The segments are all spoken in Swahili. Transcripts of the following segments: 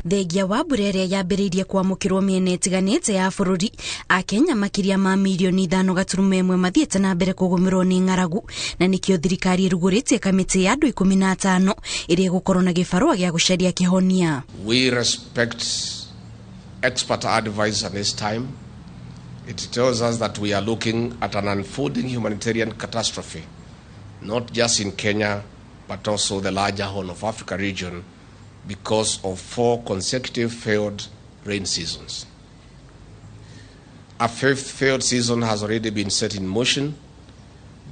Thengia wa mbura ĩrĩa yambĩrĩirie kwamũkĩrwo mĩena ĩtiganĩte ya bũrũri, Akenya makĩria ma milioni 5.1 mathiĩte na mbere kũgũmĩrwo nĩ ng'aragu, na nĩkĩo thirikari ĩrugũrĩtie kamĩtĩ ya andũ 15 ĩrĩa ĩgũkorwo na gĩbarũa gĩa gũcaria kĩhonia. We respect expert advice at this time. It tells us that we are looking at an unfolding humanitarian catastrophe, not just in Kenya, but also the larger Horn of Africa region, because of 4 consecutive failed rain seasons. A 5th failed season has already been set in motion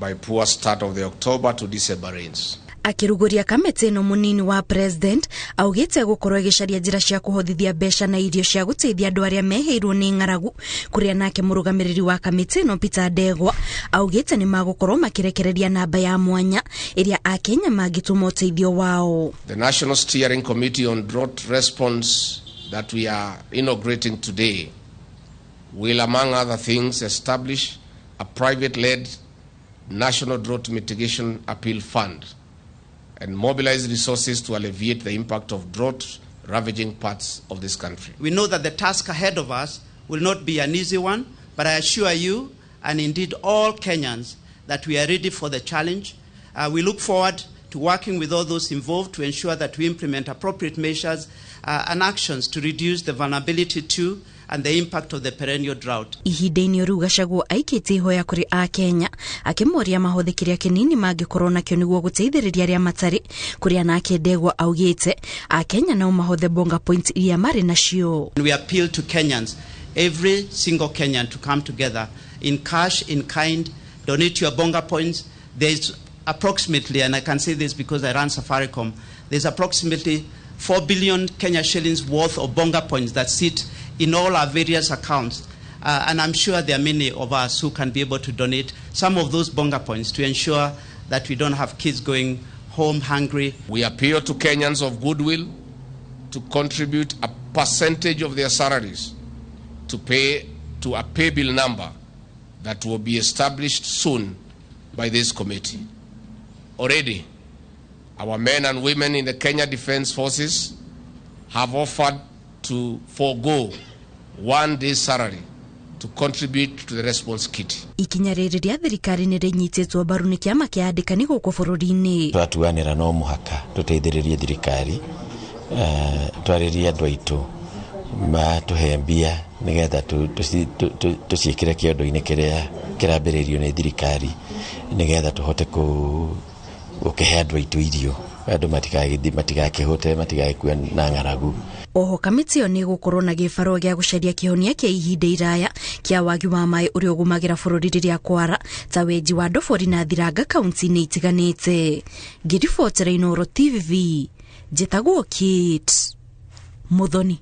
by poor start of the October to December rains. Akĩrugũria kamĩtĩ ĩno mũnini wa president augĩte gũkorwo ĩgĩcaria njĩra cia kũhothithia mbeca na irio cia gũteithia andũ arĩa meheirwo nĩ ng'aragu, kũrĩa nake mũrũgamĩrĩri wa kamĩtĩ ĩno Peter Ndegwa augĩte nĩ magũkorwo makĩrekereria namba ya mwanya ĩrĩa Akenya mangĩtũma ũteithio wao. The National Steering Committee on Drought Response that we are inaugurating today will, among other things, establish a private-led National Drought Mitigation Appeal Fund and mobilize resources to alleviate the impact of drought-ravaging parts of this country. We know that the task ahead of us will not be an easy one, but I assure you, and indeed all Kenyans, that we are ready for the challenge. We look forward to working with all those involved to ensure that we implement appropriate measures and actions to reduce the vulnerability to and the impact of the perennial drought. Ihinda-inĩ rĩu Gachagua aikĩtie ihoya kũrĩ Akenya akĩmoria mahũthĩkĩria kĩnini mangĩkorwo nakĩo nĩguo gũteithĩrĩria arĩa matarĩ, kũrĩa nake Ndegwa augĩte Akenya no mahothe bonga points iria marĩ nacio. We appeal to Kenyans, every single Kenyan, to come together in cash, in kind, donate your bonga points. There's approximately, and I can say this because I run Safaricom, there's approximately 4 billion Kenya shillings worth of bonga points that sit in all our various accounts. And I'm sure there are many of us who can be able to donate some of those bonga points to ensure that we don't have kids going home hungry. We appeal to Kenyans of goodwill to contribute a percentage of their salaries to pay to a pay bill number that will be established soon by this committee. Already, our men and women in the Kenya Defence Forces have offered to forego 1 day's salary to contribute to the response kit. Ikinya rĩrĩ rĩa thirikari nĩ rĩnyitĩtwo mbaru nĩ kĩama kĩa andĩkani gũkũ bũrũri-inĩ. Twatuanĩra no mũhaka tũteithĩrĩrie thirikari, twarĩrie andũ aitũ matũhe mbia nĩgetha tũciĩkĩre kĩondo-inĩ kĩrĩa kĩrambĩrĩrio nĩ thirikari nĩgetha tũhote gũkĩhe andũ aitũ irio, andũ matigakĩhũte matigakua na ng'aragu. Oho kamĩtĩ ĩyo nĩ gũkorwo na gĩbarũa gĩa gũcaria kĩhonia kĩa ihinda iraya kĩa wagi wa maĩ ũrĩa ũgũmagĩra bũrũri rĩrĩa kwara, ta wenji wa ndobori na thiranga kaunti-inĩ itiganĩte. Ngĩribotera Inooro TV, njĩtagwo Kate Muthoni.